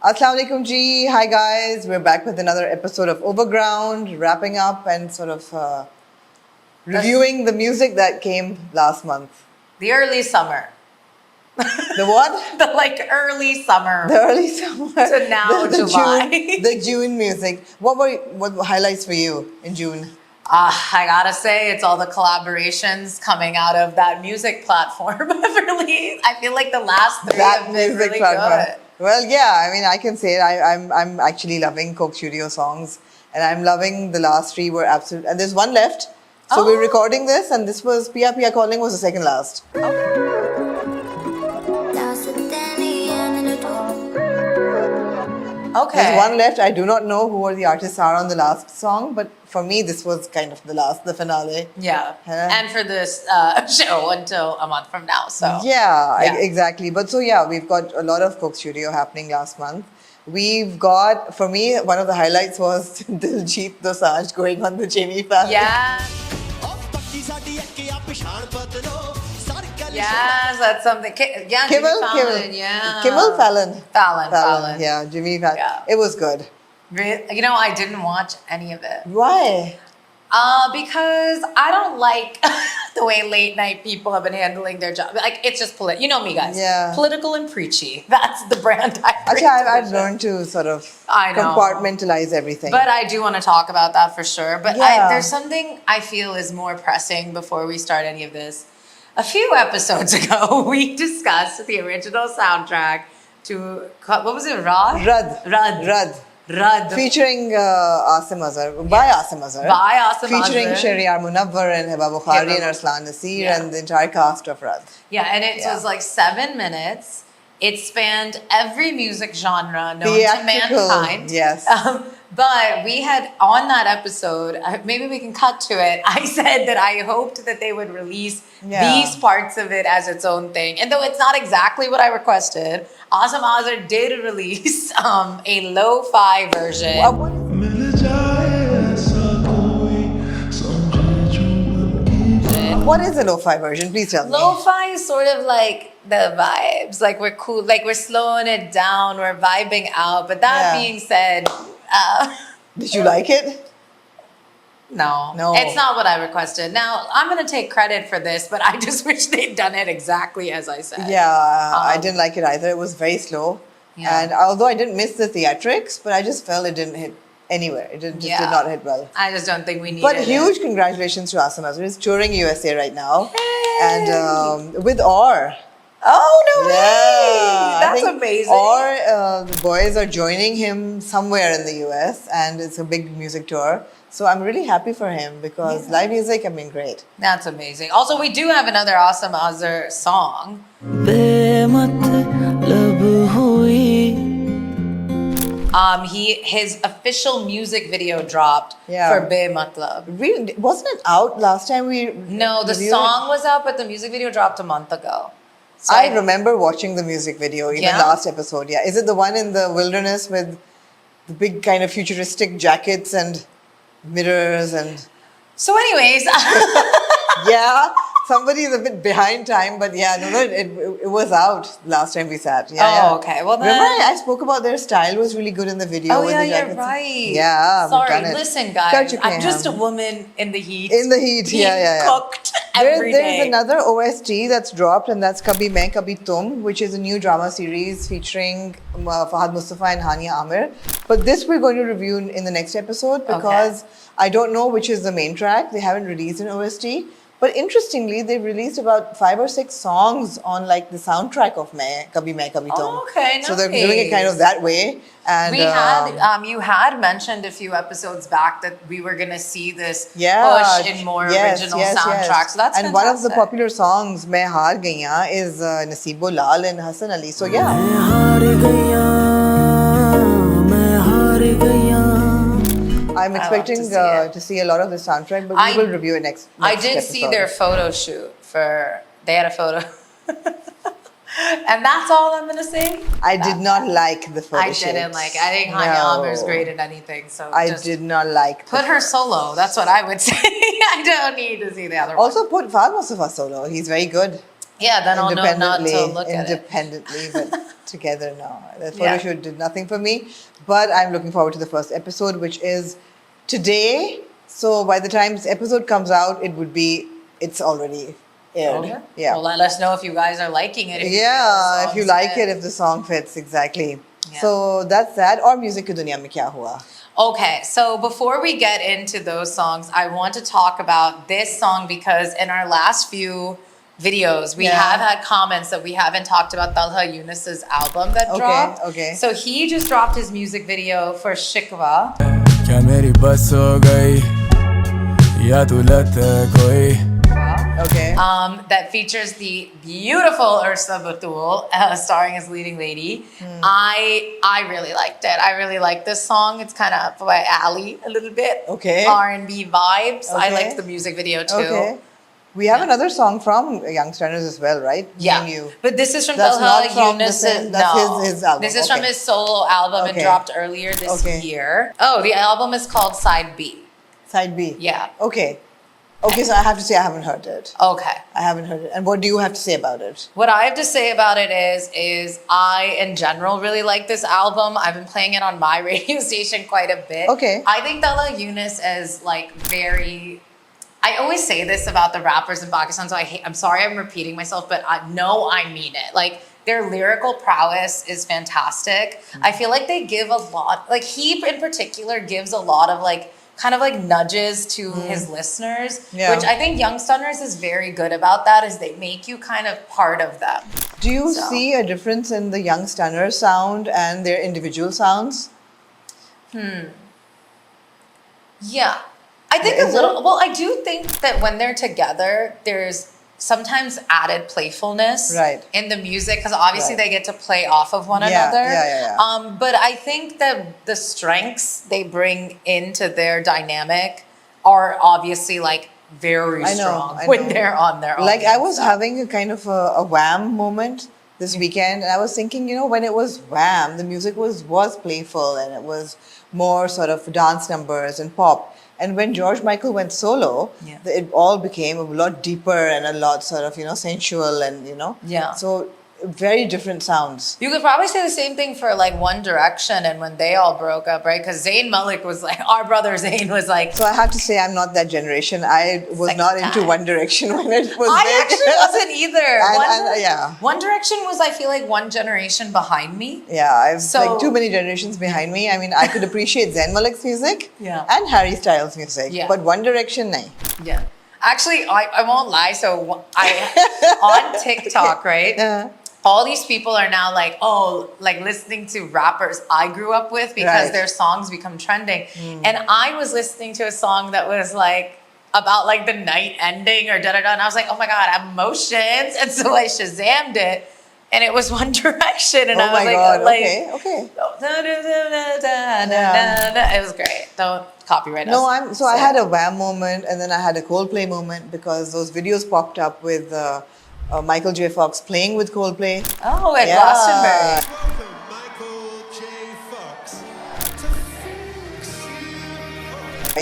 Assalamu alaikum ji. Hi guys. We're back with another episode of Overground, wrapping up and sort of reviewing the music that came last month. The early summer. The what? The early summer. The early summer. So now July. The June music. What were highlights for you in June? I gotta say, it's all the collaborations coming out of that music platform. Really, I feel like the last three have been really good. Well, yeah, I mean, I can say it. I'm actually loving Coke Studio songs, and I'm loving the last three were absolute. And there's one left, so we're recording this, and this was Pia Pia Calling was the second last. Okay. There's one left. I do not know who the artists are on the last song, but for me, this was kind of the finale. Yeah. And for this show until a month from now. So yeah. Exactly. But so yeah, we've got a lot of Coke Studio happening last month. We've got, for me, one of the highlights was Diljit Dosanjh going on the Jamie Fallon. Yeah. Yes, that's something. Yeah, Kimmel, Fallon, yeah. Kimmel, Fallon. Fallon. Yeah, Jimmy Fallon. Yeah. It was good. You know, I didn't watch any of it. Why? Because I don't like the way late night people have been handling their job. Like, it's just you know me, guys. Yeah. Political and preachy. That's the brand I bring. Actually, I've learned to sort of compartmentalize everything. But I do want to talk about that for sure. But yeah. There's something I feel is more pressing before we start any of this. A few episodes ago, we discussed the original soundtrack to, what was it, Rad. Featuring Asim Azhar, by Asim Azhar. By Asim Featuring Azhar. Shahryar Munawwar and Hiba Bukhari and Arslan Nasir and the entire cast of Rad. Yeah, and it was like 7 minutes. It spanned every music genre known to mankind. Yes. But we had, on that episode, maybe we can cut to it, I said that I hoped that they would release these parts of it as its own thing. And though it's not exactly what I requested, Asim Azhar did release a lo-fi version. What is a lo-fi version? Please tell me. Lo-fi is sort of like the vibes. Like, we're cool, like we're slowing it down, we're vibing out. But that being said... Did you like it? No. It's not what I requested. Now, I'm going to take credit for this, but I just wish they'd done it exactly as I said. Yeah, I didn't like it either. It was very slow. Yeah. And although I didn't miss the theatrics, but I just felt it didn't hit anywhere. It did not hit well. I just don't think we needed But huge congratulations to Asim Azhar. He's touring USA right now. Yay! And with OR. Oh, no way! That's amazing. Or the boys are joining him somewhere in the US, and it's a big music tour. So I'm really happy for him because live music, I mean, great. That's amazing. Also, we do have another Asim Azhar song. His official music video dropped for Be Matlab. Really? Wasn't it out last time we No, the song was out, but the music video dropped a month ago. So I remember watching the music video, even last episode. Yeah, is it the one in the wilderness with the big kind of futuristic jackets and mirrors and? So, anyways, yeah, somebody is a bit behind time, but yeah, no, it was out last time we sat. Okay. Well, then remember I spoke about their style was really good in the video. Oh with the you're right. Yeah, sorry. Listen, guys, I'm just a woman in the heat. In the heat, cooked every day. There's another OST that's dropped, and that's Kabhi Main Kabhi Tum, which is a new drama series featuring Fahad Mustafa and Hania Amir. But this we're going to review in the next episode because I don't know which is the main track. They haven't released an OST. But interestingly, they've released about 5 or 6 songs on like the soundtrack of Kabhi Main Kabhi Tum. Okay, nice. So they're doing it kind of that way. And we had you had mentioned a few episodes back that we were going to see this push in more original soundtracks. So that's and one of the popular songs, Main Haar Gaiyan, is Naseebo Lal and Hassan Ali. So I'm expecting to see a lot of the soundtrack, but we will review it next I did episode. see their photo shoot they had a photo. And that's all I'm going to say. I did not like the photo shoot. I didn't like it. I think Hania Amir's great at anything. So I did not like put her solo. That's what I would say. I don't need to see the other one. Also put Fahad Mustafa solo. He's very good. Yeah, then I'll know not to look at it. Independently, but together now. The photo shoot did nothing for me, but I'm looking forward to the first episode, which is today. So by the time this episode comes out, it's already aired. Okay. Yeah. Well, let us know if you guys are liking it. If you like it, if the song fits, exactly. Yeah. So that's that. Or music ki duniya mein kya hua? Okay, so before we get into those songs, I want to talk about this song because in our last few videos, we have had comments that we haven't talked about Talha Yunus's album that dropped. Okay. So he just dropped his music video for Shikwa. क्या मेरी बस हो गई या तू लत कोई Okay. That features the beautiful Ursa Batul starring as leading lady. I really liked it. I really like this song. It's kind of up my alley a little bit. Okay. R&B vibes. I Okay. liked the music video too. Okay. We have another song from Youngsters as well, right? Yeah, Me and you. but this is from That's Talha not from the Yunus. same- that's his album. This is from Okay. his solo album. Okay. It dropped earlier this year. Oh, the album is called Side B. Side B. Yeah. Okay. Okay, so I have to say I haven't heard it. Okay. I haven't heard it. And what do you have to say about it? What I have to say about it is I, in general, really like this album. I've been playing it on my radio station quite a bit. Okay. I think Talha Yunus is like very... I always say this about the rappers in Pakistan, so I'm sorry I'm repeating myself, but I know I mean it. Like, their lyrical prowess is fantastic. I feel like they give a lot... Like, he in particular gives a lot of like... kind of like nudges to his listeners, which I think Youngsters is very good about that, is they make you kind of part of them. Do you see a difference in the Young Stunner sound and their individual sounds? Yeah. I think a little... Well, I do think that when they're together, there's sometimes added playfulness in the music, because obviously they get to play off of one another. But I think that the strengths they bring into their dynamic are obviously like very strong when they're on their own. Like I was having a kind of a Wham moment this weekend, and I was thinking, when it was Wham, the music was playful and it was more sort of dance numbers and pop. And when George Michael went solo, it all became a lot deeper and a lot sort of, sensual and, So very different sounds. You could probably say the same thing for like One Direction and when they all broke up, right? Because Zayn Malik was like, our brother Zayn was like... So I have to say I'm not that generation. I was not into One Direction when it was I big. actually wasn't either. Yeah. One Direction was, I feel like, one generation behind me. Yeah, I've like too many generations behind me. I mean, I could appreciate Zayn Malik's music and Harry Styles' music, but One Direction, nahi. Yeah. Actually, I won't lie. So on TikTok, right? All these people are now like, listening to rappers I grew up with because their songs become trending. And I was listening to a song that was like about like the night ending or da-da-da. And I was like, oh my God, I have emotions. And so I Shazammed it. And it was One Direction. And I was okay. It was great. Don't copyright us. No, I had a Wham moment and then I had a Coldplay moment because those videos popped up with Michael J. Fox playing with Coldplay. Oh, at Glastonbury.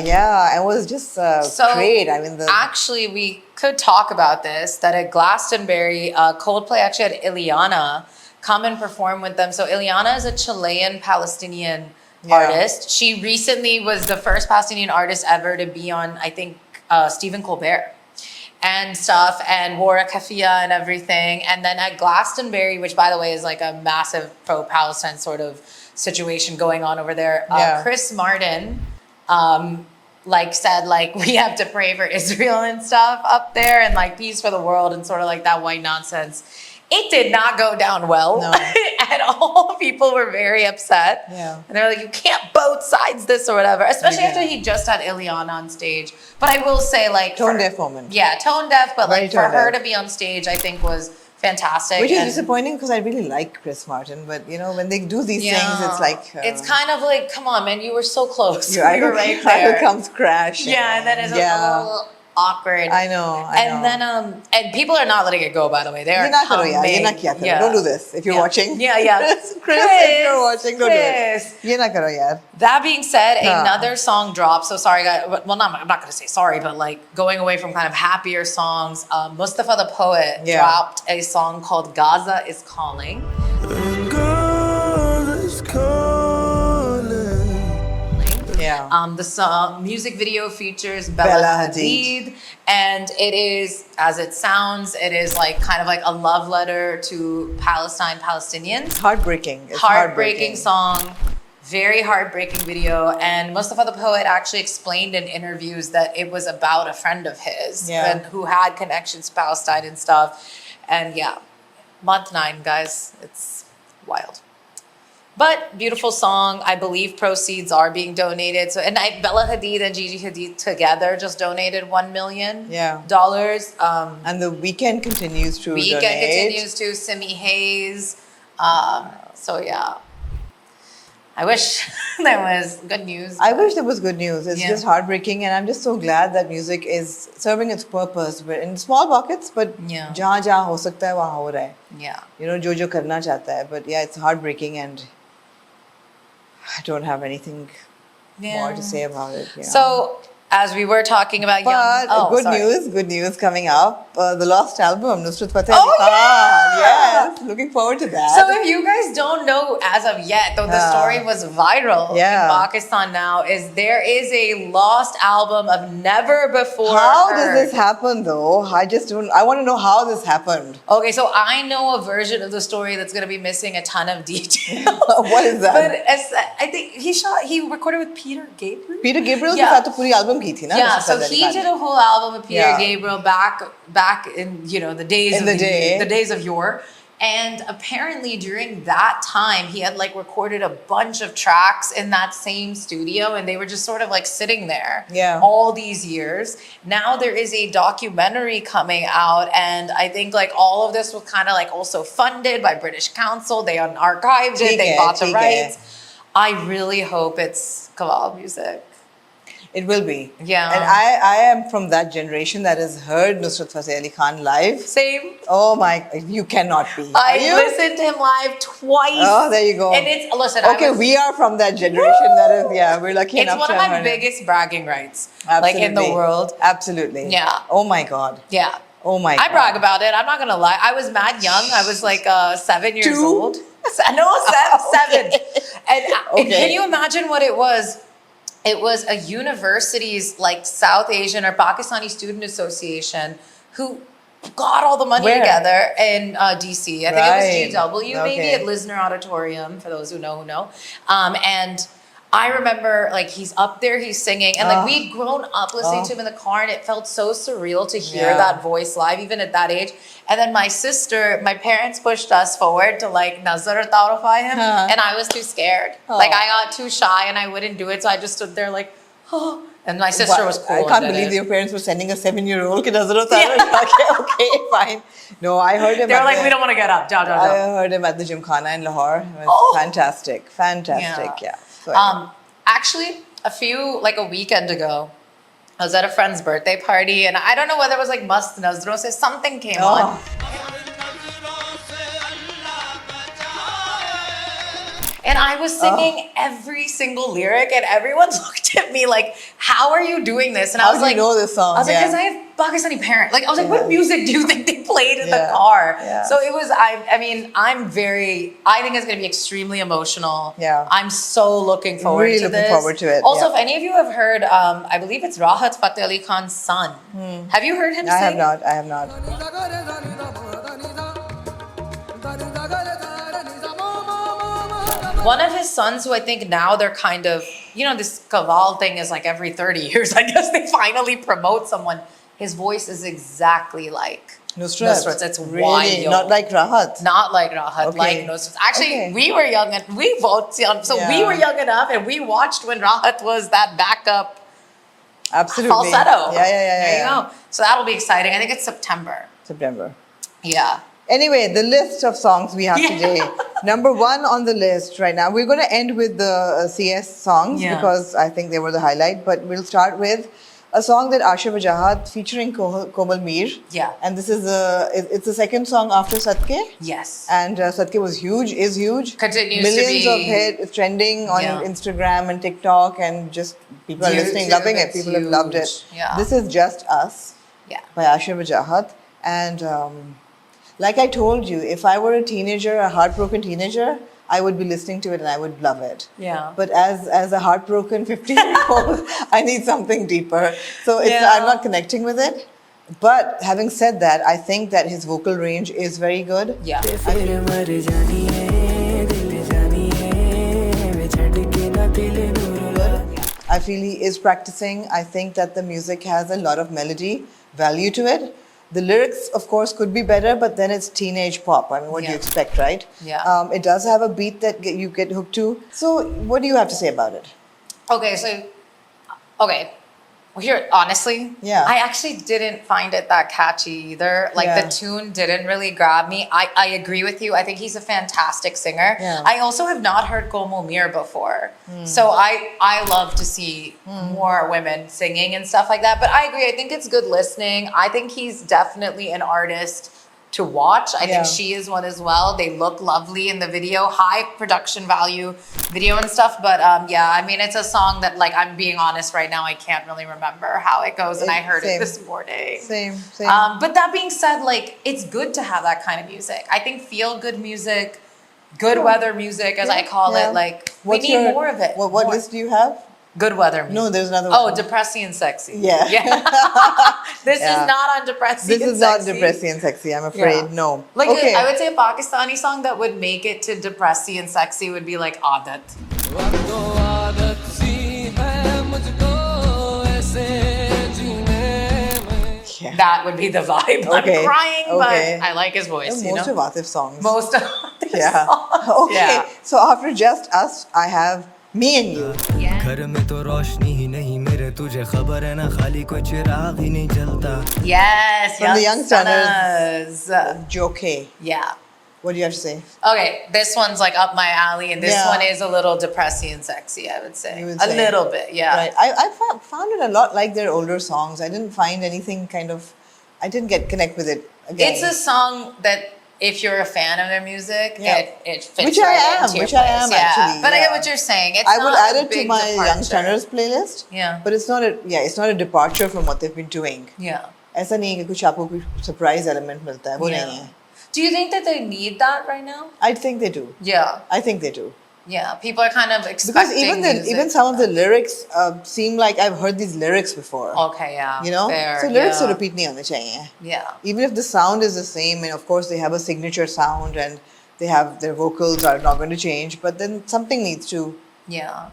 Yeah, it was just great. I mean, actually, we could talk about this, that at Glastonbury, Coldplay actually had Ileana come and perform with them. So Ileana is a Chilean-Palestinian artist. She recently was the first Palestinian artist ever to be on, I think, Stephen Colbert and stuff, and wore a keffiyeh and everything. And then at Glastonbury, which by the way is like a massive pro-Palestine sort of situation going on over there, Chris Martin said we have to pray for Israel and stuff up there and like peace for the world and sort of like that white nonsense. It did not go down well at all. People were very upset. And they're like, you can't both sides this or whatever, especially after he just had Ileana on stage. But I will say tone deaf moment. Yeah, tone deaf, but like for her to be on stage, I think was fantastic. Which is disappointing because I really like Chris Martin, but when they do these things, it's like... it's kind of like, come on, man, you were so close. You were right there. Comes crash. Yeah, and then it's a little awkward. I know. And then, and people are not letting it go, by the way. They are coming. Don't do this if you're watching. Yeah. Chris, if you're watching, don't do it. Ye na karo, yaar. That being said, another song dropped. So sorry, guys. Well, I'm not going to say sorry, but like going away from kind of happier songs, Mustafa the Poet dropped a song called Gaza is Calling. The song music video features Bella Hadid, and it is, as it sounds, it is like kind of like a love letter to Palestinians. Heartbreaking. It's Heartbreaking song. Very heartbreaking video, and Mustafa the poet actually explained in interviews that it was about a friend of his and who had connections to Palestine and stuff. And yeah, month 9, guys, it's wild. But beautiful song. I believe proceeds are being donated. So, and Bella Hadid and Gigi Hadid together just donated $1 million. And the weekend continues to donate. Simi Hayes. So yeah. I wish there was good news. I wish there was good news. It's just heartbreaking, and I'm just so glad that music is serving its purpose, but in small pockets. But jahan ho sakta hai, wahan ho raha hai. Yeah. You know, jo karna chahta hai. But yeah, it's heartbreaking, and I don't have anything more to say about it. You know. So, as we were talking about good news coming up. The Lost album, Nusrat Fateh Ali Khan. Yes, looking forward to that. So if you guys don't know as of yet, though the story was viral in Pakistan now, is there is a lost album of never before How heard. does this happen though? I want to know how this happened. Okay, so I know a version of the story that's going to be missing a ton of details. What is that? But I think he recorded with Peter Gabriel. Peter Gabriel ke saath to puri album ki thi na. Yeah, so he did a whole album with Peter Gabriel back in the days of yore. And apparently during that time, he had like recorded a bunch of tracks in that same studio, and they were just sort of like sitting there all these years. Now there is a documentary coming out, and I think like all of this was kind of like also funded by British Council. They archived it, they bought the rights. I really hope it's Kawal music. It will be. Yeah. And I am from that generation that has heard Nusrat Fateh Ali Khan live. Same. Oh my, you cannot be. I listened to him live twice. Oh, there you go. And we are from that generation that is, we're lucky enough to It's one of my biggest bragging rights. Absolutely. Like in the world. Absolutely. Yeah. Oh my God. Yeah. Oh my God. I brag about it. I'm not going to lie. I was mad young. I was like 7 years 2? old. No, 7. And can you imagine what it was? It was a university's like South Asian or Pakistani Student Association who got all the money together in DC. I think it was GW, maybe at Lisner Auditorium, for those who know. And I remember like he's up there, he's singing, and like we'd grown up listening to him in the car, and it felt so surreal to hear that voice live, even at that age. And then my parents pushed us forward to like Nazar Tarify him, and I was too scared. Like I got too shy and I wouldn't do it, so I just stood there like, oh. And my sister was cool. I can't believe your parents were sending a 7-year-old. Okay, fine. No, I heard him. They were like, we don't want to get up. I heard him at the Gymkhana in Lahore. It was fantastic. Yeah. So, actually, a weekend ago, I was at a friend's birthday party, and I don't know whether it was like Mast Nazron se something came on. And I was singing every single lyric, and everyone looked at me like, how are you doing this? And I was like, how do you know this song? I was like, because I have Pakistani parents. Like, I was like, what music do you think they played in the car? Yeah. So it was, I think it's going to be extremely emotional. Yeah. I'm so looking forward to this. Really looking forward to it. Also, if any of you have heard, I believe it's Rahat Fateh Ali Khan's son. Have you heard him sing? I have not. One of his sons, who I think now they're kind of, this Kaval thing is like every 30 years. I guess they finally promote someone. His voice is exactly like Nusrat. It's really? Not like Rahat? Not like Rahat, like Nusrat. Actually, we were young, and we both, we were young enough, and we watched when Rahat was that backup falsetto. Yeah. There you go. So that'll be exciting. I think it's September. Yeah. Anyway, the list of songs we have today. Number 1 on the list right now. We're going to end with the CS songs because I think they were the highlight. But we'll start with a song that Aasher Wajahat featuring Komal Mir. Yeah. And this is it's the second song after Sadke. Yes. And Sadke is huge. Continues Millions to be. of hits trending on Instagram and TikTok, and just people are listening, loving it. People have loved it. Yeah. This is Just Us by Aasher Wajahat. And like I told you, if I were a heartbroken teenager, I would be listening to it and I would love it. Yeah. But as a heartbroken 15-year-old, I need something deeper. So I'm not connecting with it. But having said that, I think that his vocal range is very good. Yeah. I feel he is practicing. I think that the music has a lot of melody value to it. The lyrics, of course, could be better, but then it's teenage pop. I mean, what do you expect, right? Yeah. It does have a beat that you get hooked to. So what do you have to say about it? Okay. Well, here, honestly, I actually didn't find it that catchy either. Like, the tune didn't really grab me. I agree with you. I think he's a fantastic singer. Yeah. I also have not heard Como Mir before. So I love to see more women singing and stuff like that. But I agree. I think it's good listening. I think he's definitely an artist to watch. I think she is one as well. They look lovely in the video, high production value video and stuff. But I mean, it's a song that, like, I'm being honest right now, I can't really remember how it goes, and I heard it this morning. Same. But that being said, like, it's good to have that kind of music. I think feel good music, good weather music, as I call it, like, we need more of it. What list do you have? Good weather music. No, there's another one. Oh, depressing and sexy. Yeah. This is not on depressing This and is sexy. not depressing and sexy, I'm afraid. No. Like, okay. I would say a Pakistani song that would make it to depressing and sexy would be like Aadat. Yeah. That would be the vibe. Okay. I'm crying, but Okay. I like his voice. Most of Atif's songs. Most of his Yeah. songs. Okay. Yeah. So after Just Us, I have Me and You. Yes. From the Young Stunners. Joke. Yeah. What do you have to say? Okay, this one's like up my alley, and this Yeah. one is a little depressing and sexy, I would say. You would A say. little bit, yeah. Right. I found it a lot like their older songs. I didn't find anything I didn't connect with it again. It's a song that if you're a fan of their music, it fits Which I right am, into your which I place. am yeah. actually, But I yeah. get what you're saying. It's I would not add a it to big my departure. Young Stunners playlist. Yeah. But it's not a departure from what they've been doing. Yeah. ऐसा नहीं है कि कुछ आपको कोई surprise element मिलता है वो नहीं है. Do you think that they need that right now? I think they do. Yeah. I think they do. Yeah. People are kind of Because expecting music. even some of the lyrics seem like I've heard these lyrics before. Okay, yeah. You know? Fair, So lyrics yeah. to repeat nahi hone chahiye. Yeah. Even if the sound is the same, and of course they have a signature sound and they have their vocals are not going to change, but then something needs to Yeah.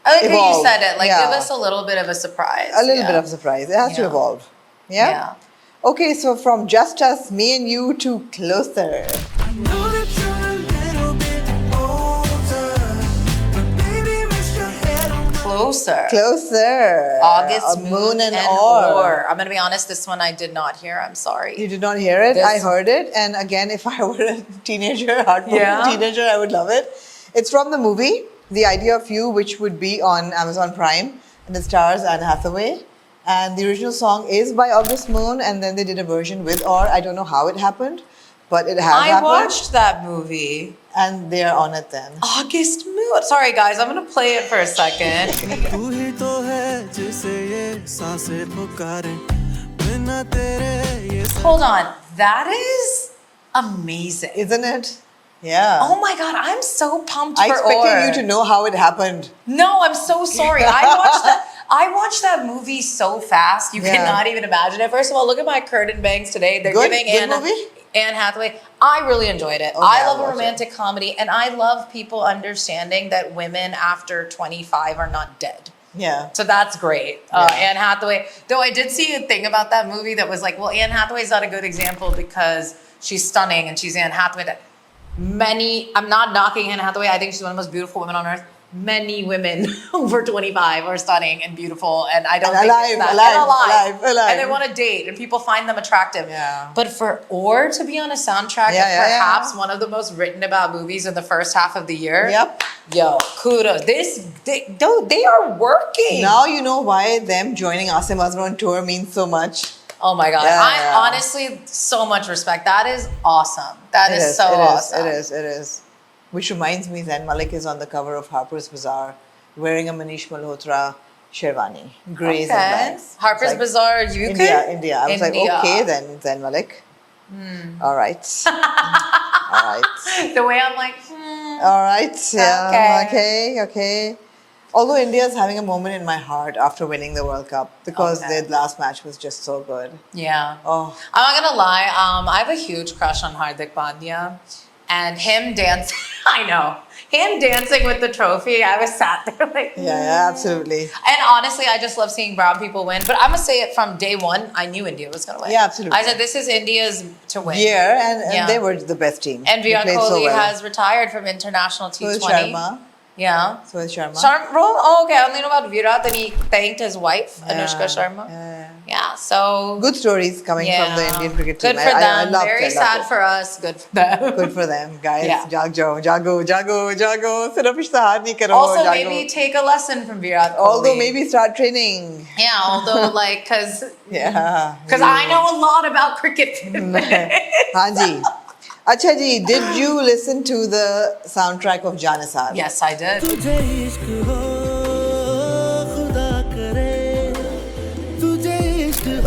I like how you evolve. said it. Like, Yeah. give us a little bit of a surprise. a little bit of surprise. It has to Yeah. evolve. Yeah? Yeah. Okay, so from Just Us, Me and You to Closer. Closer. Closer. August, Moon and Or. Or. I'm going to be honest, this one I did not hear. I'm sorry. You did not hear it? This- I heard it. And again, if I were a teenager, heartbroken Yeah. teenager, I would love it. It's from the movie, The Idea of You, which would be on Amazon Prime. And it stars Anne Hathaway. And the original song is by August Moon. And then they did a version with Or. I don't know how it happened, but it has I happened. watched that movie. And they are on it then. August Moon. Sorry, guys. I'm going to play it for a second. Hold on. That is amazing. Isn't it? Yeah. Oh my God. I'm so pumped I for expected Or. you to know how it happened. No, I'm so sorry. I watched that movie so fast. You Yeah. cannot even imagine it. First of all, look at my curtain bangs today. They're Good? giving Good movie? Anne Hathaway. I really enjoyed it. Okay, I I'll love a watch romantic comedy, and I love people understanding that women after 25 are not dead. Yeah. So that's great. Yeah. Anne Hathaway. Though I did see a thing about that movie that was like, well, Anne Hathaway's not a good example because she's stunning and she's Anne Hathaway. I'm not knocking Anne Hathaway. I think she's one of the most beautiful women on earth. Many women over 25 are stunning and beautiful, and I don't And think alive, it's that. alive, and alive. and they want to date, and people find them attractive. Yeah. But for Or to be on a soundtrack Yeah, of yeah, perhaps one of the most written about movies in the first half of the year. Yep. Yo, kudos. They are working. Now you know why them joining Asim Azhar on tour means so much. Oh my God. Yeah, I yeah. honestly, so much respect. That is awesome. That It is so awesome. It is. Which reminds me, Zayn Malik is on the cover of Harper's Bazaar wearing a Manish Malhotra sherwani. Grays and blacks. Harper's It's like, Bazaar, UK? India. I was like, India. okay then, Zayn Malik. All right. All right. The way I'm like, All right. Yeah. Okay. Although India is having a moment in my heart after winning the World Cup because their last match was just so good. Yeah. Oh. I'm not gonna lie. I have a huge crush on Hardik Pandya, and him dancing. I know him dancing with the trophy. I was sat there like. Yeah, absolutely. And honestly, I just love seeing brown people win. But I'm gonna say it from day one. I knew India was gonna win. Yeah, absolutely. I said this is India's to win. Yeah, and they were the best team. And They Virat played Kohli so well. has retired from international So T20. is Sharma. Yeah. So is Sharma. Oh, okay. I only know about Virat, and he thanked his wife, Anushka Sharma. Yeah. So good stories coming from the Indian cricket team. Good for them. I loved Very sad for us. Good for them. Good for them, guys. Yeah. Jago. Sirf ishtihar nahi karo. Also, jago. maybe take a lesson from Virat Kohli. Although maybe start training. Yeah. Although, like, because I know a lot about cricket. Hanji. Acha ji, did you listen to the soundtrack of Jaan Nisar? Yes, I did.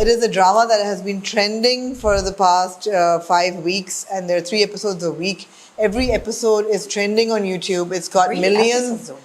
It is a drama that has been trending for the past 5 weeks, and there are 3 episodes a week. Every episode is trending on YouTube. It's got millions of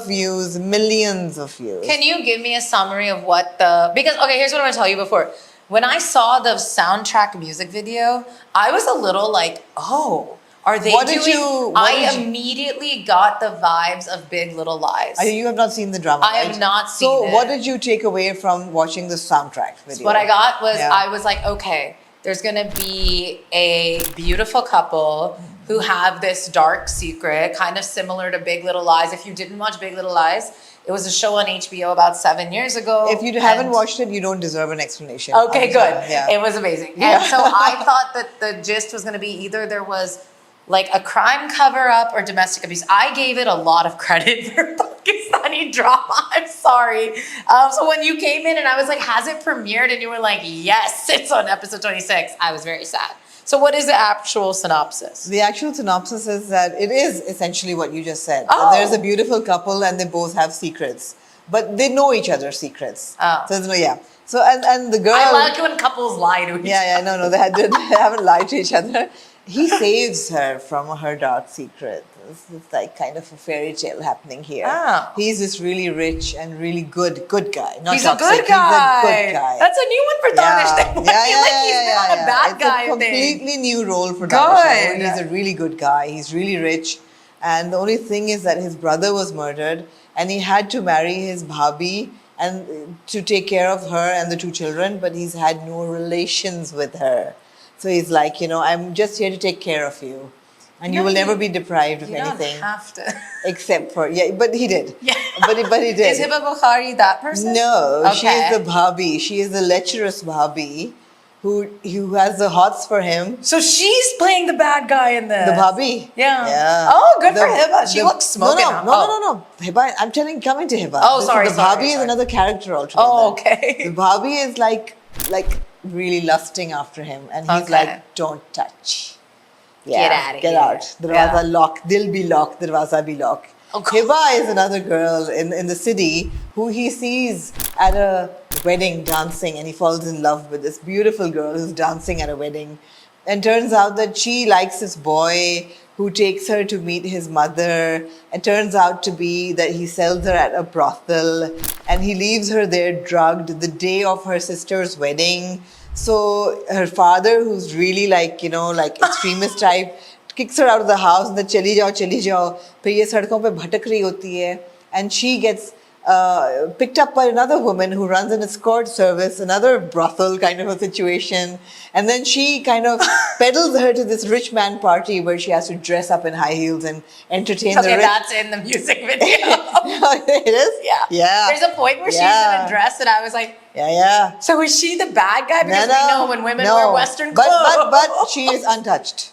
views, millions of views. Can you give me a summary of what because, okay, here's what I'm going to tell you before. When I saw the soundtrack music video, I was a little like, oh, are they I immediately got the vibes of Big Little Lies. You have not seen the drama, I have not seen it. So what did you take away from watching the soundtrack video? So what I got was, I was like, okay, there's going to be a beautiful couple who have this dark secret, kind of similar to Big Little Lies. If you didn't watch Big Little Lies, it was a show on HBO about 7 years ago. If you haven't watched it, you don't deserve an explanation. Okay, good. Yeah. It was amazing. And so I thought that the gist was going to be either there was like a crime cover-up or domestic abuse. I gave it a lot of credit for Pakistani drama. I'm sorry. So when you came in and I was like, has it premiered? And you were like, yes, it's on episode 26. I was very sad. So what is the actual synopsis? The actual synopsis is that it is essentially what you just said. Oh. There's a beautiful couple and they both have secrets. But they know each other's secrets. Oh. So, So, and the girl... I like when couples lie to each other. No, they haven't lied to each other. He saves her from her dark secret. It's like kind of a fairy tale happening here. Oh. He's this really rich and really good guy. Not He's toxic. a good guy. He's a good guy. That's a new one for Danish. He's not a bad guy. It's a completely new role for Danish. He's a really good guy. He's really rich. And the only thing is that his brother was murdered and he had to marry his bhabi and to take care of her and the 2 children, but he's had no relations with her. So he's like, I'm just here to take care of you. And you will never be deprived of anything. You don't have to. Except for, but he did. Yeah. But he did. Is Hiba Bukhari that person? No, okay. She is the bhabi. She is the lecherous bhabi who has the hots for him. So she's playing the bad guy in this. The bhabi. Yeah. Oh, good for Hiba. She looks smoking. No. Hiba, I'm coming to Hiba. Oh, sorry. The bhabi is another character altogether. Oh, okay. The bhabi is like really lusting after him, and he's like, "Don't touch." Get out of here. Get out. Darwaza lock. Dil bhi lock. Darwaza bhi lock. Hiba is another girl in the city who he sees at a wedding dancing, and he falls in love with this beautiful girl who's dancing at a wedding. And turns out that she likes this boy who takes her to meet his mother. It turns out to be that he sells her at a brothel, and he leaves her there drugged the day of her sister's wedding. So her father, who's really like extremist type, kicks her out of the house and then chali jao. Phir ye sadkon pe bhatak rahi hoti hai. And she gets picked up by another woman who runs an escort service, another brothel kind of a situation. And then she kind of peddles her to this rich man party where she has to dress up in high heels and entertain the rich. Okay, that's in the music video. It is? Yeah. There's a point where she's in a dress and I was like, yeah. So is she the bad guy? Because we know when women wear Western clothes. But she is untouched.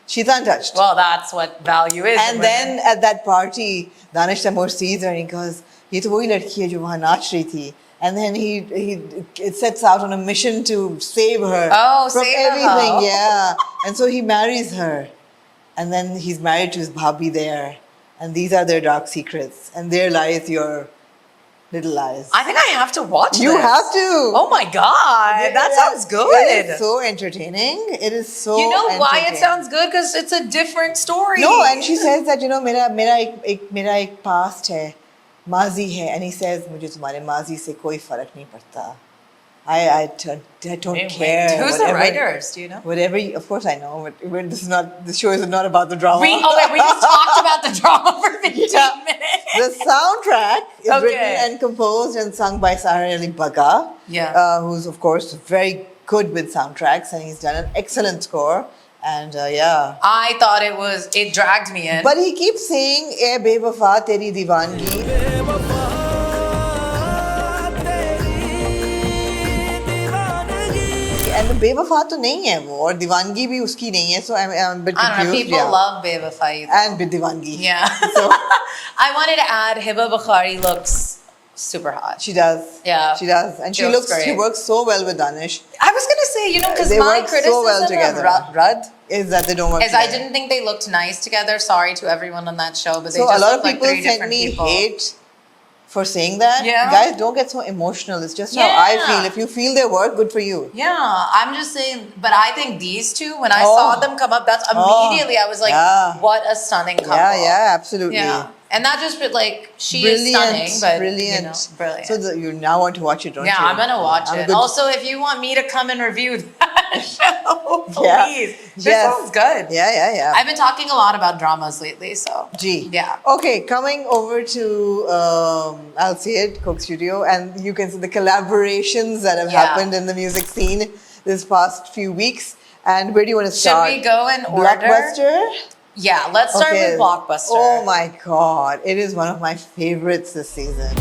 She's untouched. Well, that's what value is. And then at that party, Danish Taimur sees her and he goes, "Ye to wohi ladki hai jo wahan naach rahi thi." And then he sets out on a mission to save her from everything. Her. Yeah. And so he marries her. And then he's married to his bhabi there. And these are their dark secrets. And there lies your Little Lies. I think I have to watch You this. have to. Oh my God. That sounds good. It is so entertaining. It is so You know why it entertaining. sounds good? Because it's a different story. No, and she says that, you know, मेरा एक past है, माजी है, and he says, मुझे तुम्हारे माजी से कोई फर्क नहीं पड़ता. I don't care. Who's the writers? Do you know? Whatever, of course I know. But this show is not about the drama. We just talked about the drama for 15 minutes. The soundtrack is Okay. written and composed and sung by Sahar Ali Baga, who's of course very good with soundtracks, and he's done an excellent score. And I thought it dragged me in. But he keeps saying, "Eh bewafa teri diwangi." And the बेवफा तो नहीं है वो और दीवानगी भी उसकी नहीं है, so I'm a bit confused. I don't know, people love Bevafai. And दीवानगी. Yeah. So I wanted to add Hiba Bukhari looks super hot. she does. Yeah. She does. And she great. works so well with Danish. I was going to say, you know, because They my work so criticism well together. of Rud Is that they don't work is I together. didn't think they looked nice together. Sorry to everyone on that show, but they So just a lot look of like people three send different me people. hate for saying that. Yeah. Guys, don't get so emotional. It's just how I Yeah. feel. If you feel their work, good for you. Yeah, I'm just saying, but I think these two, when I saw them come up, that's immediately I was like, what a stunning couple. Yeah, absolutely. Yeah. And not just like she Brilliant, is stunning, but brilliant. you know, brilliant. So you now want to watch it, don't you? Yeah, I'm gonna watch it. good. Also, if you want me to come and review that show, please. Yeah. This Yes. sounds good. Yeah. I've been talking a lot about dramas lately, so. Gee. Yeah. Okay, coming over to I'll see it, Coke Studio, and you can see the collaborations that have happened in the music scene this past few weeks. And where do you want to start? Should we go in order? Blockbuster? Yeah, let's start with Blockbuster. Oh my god, it is one of my favorites this season.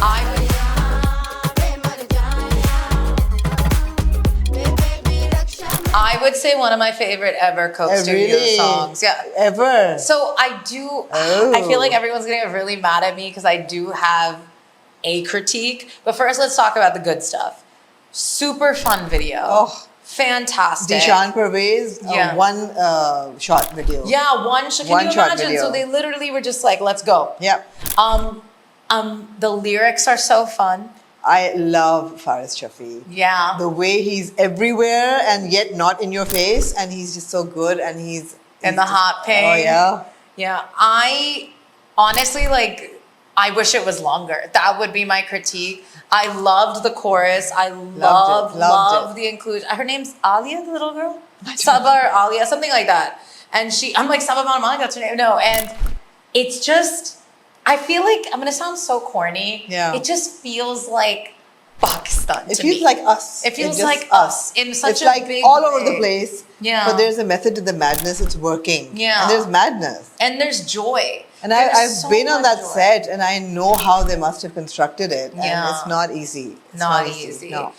I would say one of my favorite ever Coke Studio songs. Yeah. Ever. So I do, I feel like everyone's going to get really mad at me because I do have a critique. But first, let's talk about the good stuff. Super fun video. Oh. Fantastic. Dishan Pervez, one shot video. Yeah, can you imagine? Video. So they literally were just like, let's go. Yep. The lyrics are so fun. I love Faris Shafi. Yeah. The way he's everywhere and yet not in your face, and he's just so good, and he's in the hot pink. Oh yeah. Yeah. I honestly I wish it was longer. That would be my critique. I loved the chorus. I loved the inclusion. Her name's Alia, the little girl? Sabah or Alia, something like that. And I'm like, Sabah Manamani, that's her name. No, and it's just, I feel like, I'm going to sound so corny. Yeah. It just feels like Pakistan It to feels me. like us. It feels It's just like us in such it's a like big all over way. the place. Yeah. But there's a method to the madness. It's working. Yeah. And there's madness. And there's joy. And There's I've so been on much that joy. set, and I know how they must have constructed it. And Yeah. it's not easy. It's Not easy. No.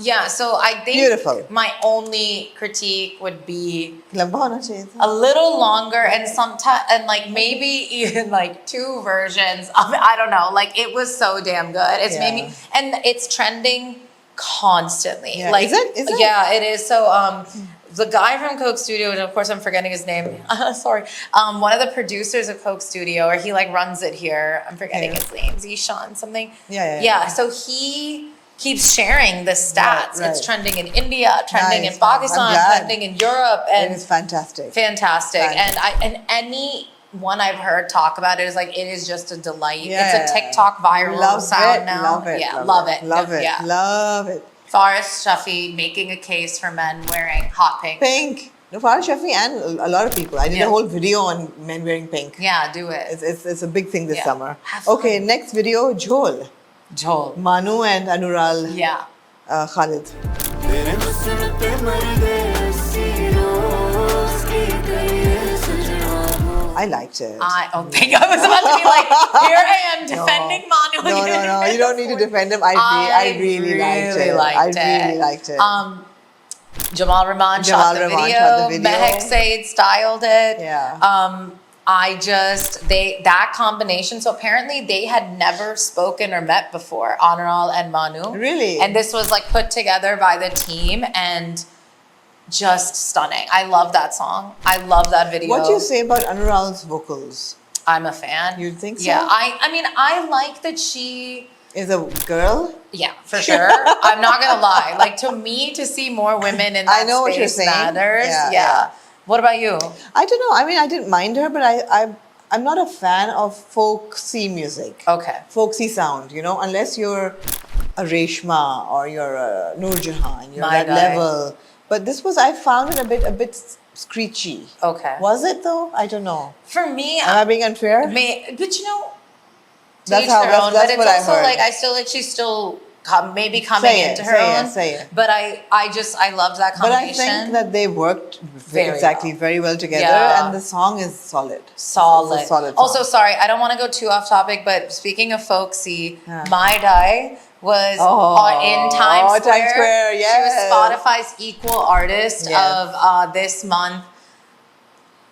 Yeah, so I think Beautiful. my only critique would be Lamba hona chahiye tha. a little longer and sometimes and maybe even two versions of it. I don't know. It was so damn good. It's made me, and it's trending constantly. Yeah. Is it? Yeah, it is. So the guy from Coke Studio, and of course I'm forgetting his name. Sorry. One of the producers of Coke Studio, or he runs it here. I'm forgetting his name. Zishan something. Yeah. So he keeps sharing the stats. Right. It's trending in India, trending Nice. in Pakistan, I'm glad. trending in Europe, and It is fantastic. fantastic. And any one I've heard talk about it is it is just a delight. Yeah. It's a TikTok viral Love sound it. now. Love it. Yeah, Love it. Yeah. Love it. Faris Shafi making a case for men wearing hot pink. Pink. No, Faris Shafi and a lot of people. I did a whole video on men wearing pink. Yeah, do it. It's a big thing this summer. Have fun. Okay, next video, Jhol. Jhol. Manu and Anural Yeah. Khalid. I liked it. I was about to be like, here I am defending Manu. No. You don't need to defend him. I really liked it. I really liked it. Jamal Rahman shot the video. Mehek Said styled it. Yeah. That combination. So apparently they had never spoken or met before, Honoral and Manu. Really? And this was put together by the team and just stunning. I love that song. I love that video. What do you say about Anural's vocals? I'm a fan. You think so? Yeah. I mean, I like that she is a girl. Yeah, for sure. I'm not gonna lie. Like, to me, to see more women in that I know what you're space saying. matters. Yeah, Yeah. yeah. What about you? I don't know. I mean, I didn't mind her, but I'm not a fan of folksy music. Okay. Folksy sound, you know, unless you're a Reshma or you're a Noor Jahan, you're My that guy. level. But this was, I found it a bit screechy. Okay. Was it though? I don't know. For me, Am I being unfair? but you know, to That's each how- their that's- own. that's But it's what I also heard. like I still like she's still maybe coming Say it, into her say it, own. say it. But I loved that But I combination. think that they worked Very very well together, Yeah. and the song is solid. Solid. It's a solid song. Also, sorry, I don't want to go too off topic, but speaking of folksy, Yeah. My Dai was in Times Square. Square, She yes. was Spotify's Equal Artist Yes. of this month.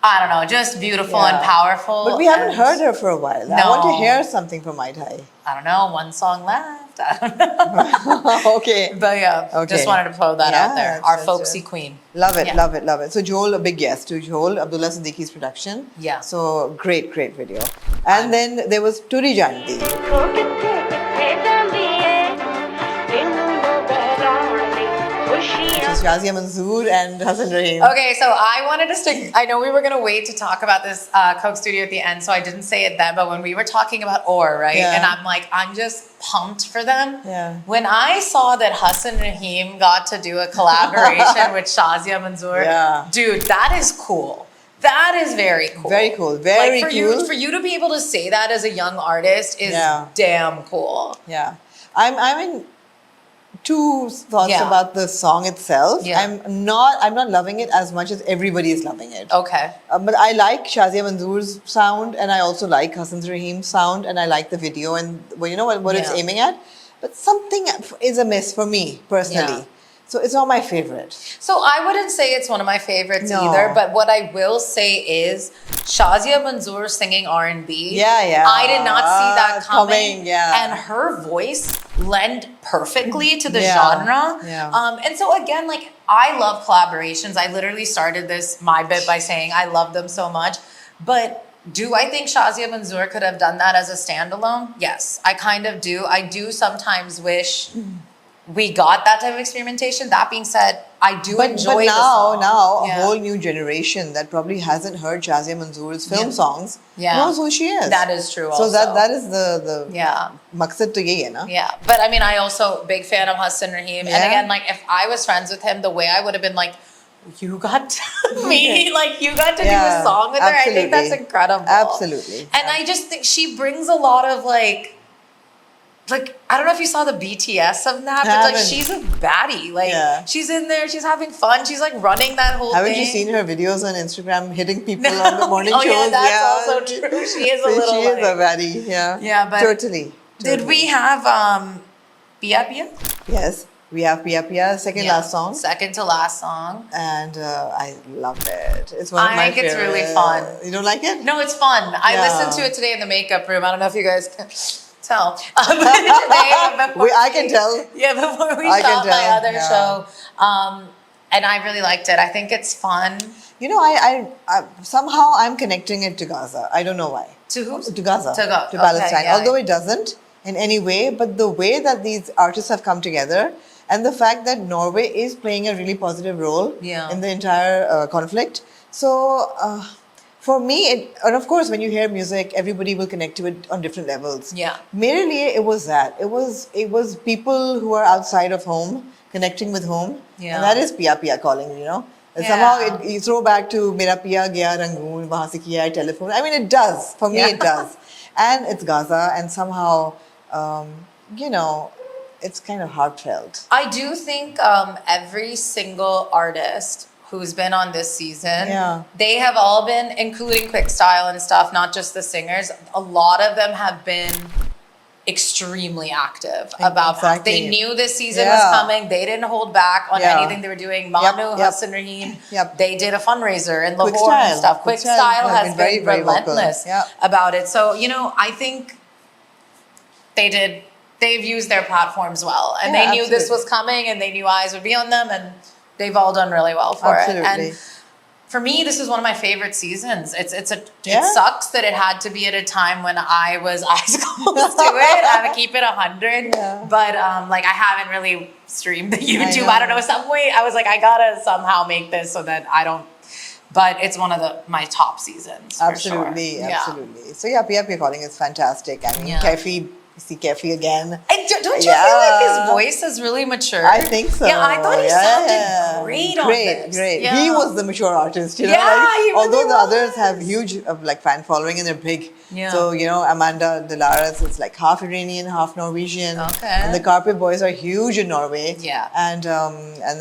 I don't know, just beautiful and Yeah. powerful. But we haven't and heard her for a while. I want to No. hear something from Mai Tai. I don't know, one song left. I don't know. Okay. But yeah, Okay. just wanted to throw that out there. Yeah, Our that's folksy it. queen. Love it, Yeah. love it, love it. So Joel, a big yes to Joel, Abdullah Siddiqui's production. Yeah. So great video. And then there was Turi Janti. Which is Shazia Manzoor and Hassan Rahim. Okay, so I wanted to stick. I know we were gonna wait to talk about this Coke Studio at the end, so I didn't say it then. But when we were talking about Or, right, Yeah. and I'm like, I'm just pumped for them. Yeah. When I saw that Hassan Rahim got to do a collaboration with Shazia Manzoor, Yeah. dude, that is cool. That is very cool. Very cool, very for cool. For you to be able to say that as a young artist is Yeah. damn cool. Yeah. I'm in two thoughts Yeah. about the song itself. Yeah. I'm not loving it as much as everybody is loving it. Okay. But I like Shazia Manzoor's sound, and I also like Hassan Rahim's sound, and I like the video and well, you know what it's Yeah. aiming at. But something is amiss for me personally. Yeah. So it's not my favorite. So I wouldn't say it's one of my favorites No. either, but what I will say is Shazia Manzoor singing R&B. Yeah. I did not see that coming. yeah. And her voice lent perfectly to the Yeah, genre. yeah. And so again, like I love collaborations. I literally started my bit by saying I love them so much. But do I think Shazia Manzoor could have done that as a standalone? Yes, I kind of do. I do sometimes wish we got that type of experimentation. That being said, I do enjoy but the song. now a Yeah. whole new generation that probably hasn't heard Shazia Manzoor's film Yeah. songs Yeah. knows who she is. That is true So also. that is the Yeah. maqsad to yahi hai na? Yeah, but I mean, I also big fan of Hassan Rahim, and Yeah. again, like if I was friends with him, the way I would have been like, you got me, like you got to do a Yeah, song with her. I think that's absolutely. incredible. Absolutely. And I just think she brings a lot of like I don't know if you saw the BTS of that, but like Haven't. she's a baddie. Like Yeah. she's in there, she's having fun, she's like running that whole Haven't thing. you seen her videos on Instagram hitting people on the morning Oh, shows? yeah, that's also true. She is a little, She is a like- baddie. Yeah. Yeah, but totally. Did we have Pia Pia? Yes, we have Pia Pia, second last song, Second to last song. and I love it. It's one of I my think it's really favorite. fun. You don't like it? No, it's fun. I Yeah. listened to it today in the makeup room. I don't know if you guys can tell. Today, I can tell. Yeah, before we I can shot my tell, other yeah. show. And I really liked it. I think it's fun. You know, I somehow I'm connecting it to Gaza. I don't know why. To who? To Gaza. Okay, Palestine. yeah. Although it doesn't in any way, but the way that these artists have come together and the fact that Norway is playing a really positive role Yeah. in the entire conflict. So for me, and of course, when you hear music, everybody will connect to it on different levels. Yeah. Mere liye, it was that. It was people who are outside of home connecting with home. Yeah. And that is Pia Pia calling, you know. And Yeah. somehow you throw back to Mera Pia Gaya Rangoon, Wahan Se Kiya Hai Telephone. I mean, it does. For me, Yeah. it does. And it's Gaza, and somehow, you know, it's kind of heartfelt. I do think every single artist who's been on this season, Yeah. they have all been, including Quick Style and stuff, not just the singers, a lot of them have been extremely active about that. Exactly. They knew this season Yeah. was coming. They didn't hold back on Yeah. anything they were doing. Manu, Yep. Hassan Rahim, Yep. they did a fundraiser in Quick Lahore and Style. stuff. Quick Style has been very, very vocal. relentless Yep. about it. So, you know, I think they've used their platforms well. And Yeah, they knew this absolutely. was coming and they knew eyes would be on them and they've all done really well for Absolutely. it. And for me, this is one of my favorite seasons. It Yeah? sucks that it had to be at a time when I was eyes closed to it. I have to keep it 100. Yeah. But like I haven't really streamed the YouTube. know. I don't know. Some way I was like, I gotta somehow make this so that I don't. But it's one of my top seasons. Absolutely, for sure. absolutely. So yeah, Pia calling is fantastic. I mean, Yeah. Kaifi, see Kaifi again. And don't you feel like his voice has really matured? I think so. Yeah, I thought he sounded great on Great, this. great. Yeah. He was the mature artist, you know. Yeah, like, he really although the others was. have huge like fan following and they're big. Yeah. So you know, Amanda Delaras is like half Iranian, half Norwegian. Okay. And the Karpe boys are huge in Norway. Yeah. And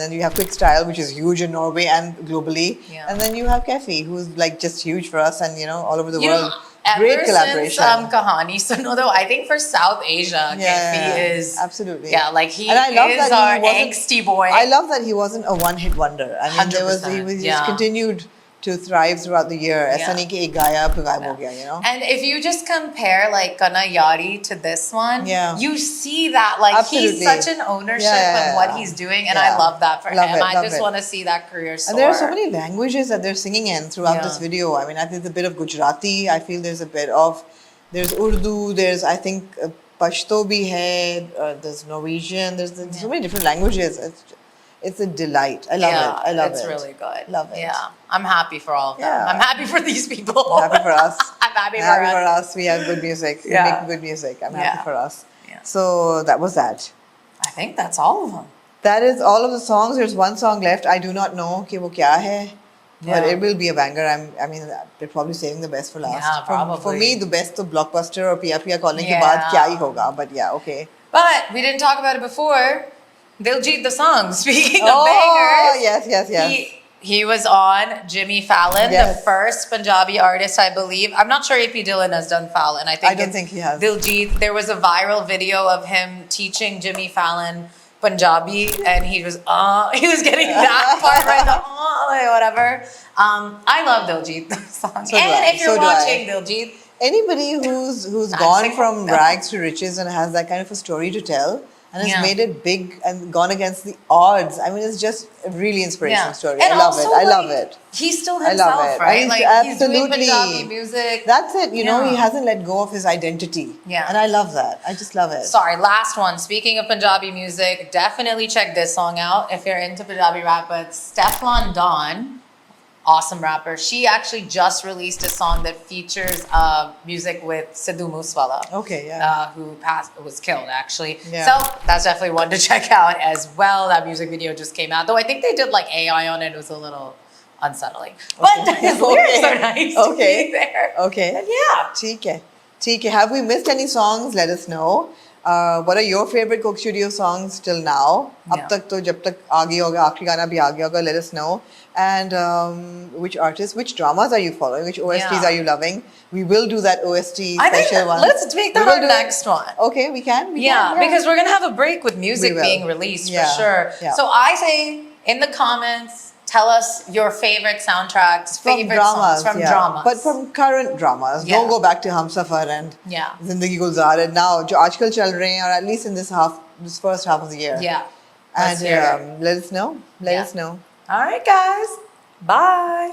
then you have Quick Style, which is huge in Norway and globally. Yeah. And then you have Kaifi, who's like just huge for us and you know all over the You world. know, Great ever collaboration. since Kahani Suno, though, I think for South Asia, Kaifi is absolutely. Yeah, like he And I love is that our he wasn't- angsty boy. I love that he wasn't a one-hit wonder. I mean, he 100%, just yeah. continued to thrive throughout the year. Yeah. Aisa nahi ki ek gaya, phir gayab ho gaya, you know? And if you just compare like Kana Yari to this one, Yeah. you see that like Absolutely. he's such an ownership Yeah. of what he's doing, and Yeah. I love that for Love him. it, I love just it. want to see that career soar. And there are so many languages that they're singing in throughout Yeah. this video. I mean, I think there's a bit of Gujarati. I feel there's a bit of, there's Urdu, there's, I think, Pashto bhi hai, there's Norwegian, there's so many different languages. It's a delight. I love it. I love it's it. really good. Love it. Yeah, I'm happy for all of them. Yeah. I'm happy for these people. Happy for us. I'm happy, Happy for for us. us. We have good music. Yeah. We make good music. I'm happy Yeah. for us. Yeah. So that was that. I think that's all of them. That is all of the songs. There's one song left. I do not know कि वो क्या है, but Yeah. it will be a banger. I mean, they're probably saving the best for last. Yeah, For probably. me, the best to Blockbuster or Pia Pia calling के Yeah. बाद क्या ही होगा. But yeah, okay. But we didn't talk about it before. Diljit the song. Speaking of Oh, bangers, yes. he was on Jimmy Fallon, Yes. the first Punjabi artist, I believe. I'm not sure AP Dillon has done Fallon. I don't it's think he has. Diljit. There was a viral video of him teaching Jimmy Fallon Punjabi, and he was getting that part right, like whatever. I love Diljit the song. So do I. And if you're So do I. watching Diljit, Anybody who's Dancing gone on from the- rags to riches and has that kind of a story to tell and has Yeah. made it big and gone against the odds. I mean, it's just a really inspirational story. And I love it. also, I love like, it. He's still I love himself, it. right? He's Like he's doing absolutely- Punjabi music. That's it. You know, he Yeah. hasn't let go of his identity. Yeah. And I love that. I just love it. Sorry, last one. Speaking of Punjabi music, definitely check this song out if you're into Punjabi rap. But Stefflon Don, awesome rapper, she actually just released a song that features music with Sidhu Moosewala. Okay, yeah. Who was killed actually. Yeah. So that's definitely one to check out as well. That music video just came out. Though I think they did like AI on it. It was a little unsettling. But his lyrics are nice to be there. Okay. And yeah. ठीक है. ठीक है. Have we missed any songs? Let us know. What are your favorite Coke Studio songs till now? Yeah. अब तक तो जब तक आ गया होगा, आखिरी गाना भी आ गया होगा. Let us know. And which artists, which dramas are you following? Which OSTs Yeah. are you loving? We will do that OST I think special one. let's make that We will our do it. next one. Okay, we can. We Yeah, can, because we're gonna have a break with music We will. being released Yeah, for sure. yeah. So I say in the comments, tell us your favorite soundtracks, from favorite dramas, songs from yeah. dramas. But from current dramas. Yeah. Don't go back to Humsafar and Yeah. Zindagi Gulzar and now जो आजकल चल रहे हैं, or at least in this first half of the year. Yeah. And Let's hear it. let us know. Let Yeah. us know. All right, guys. Bye.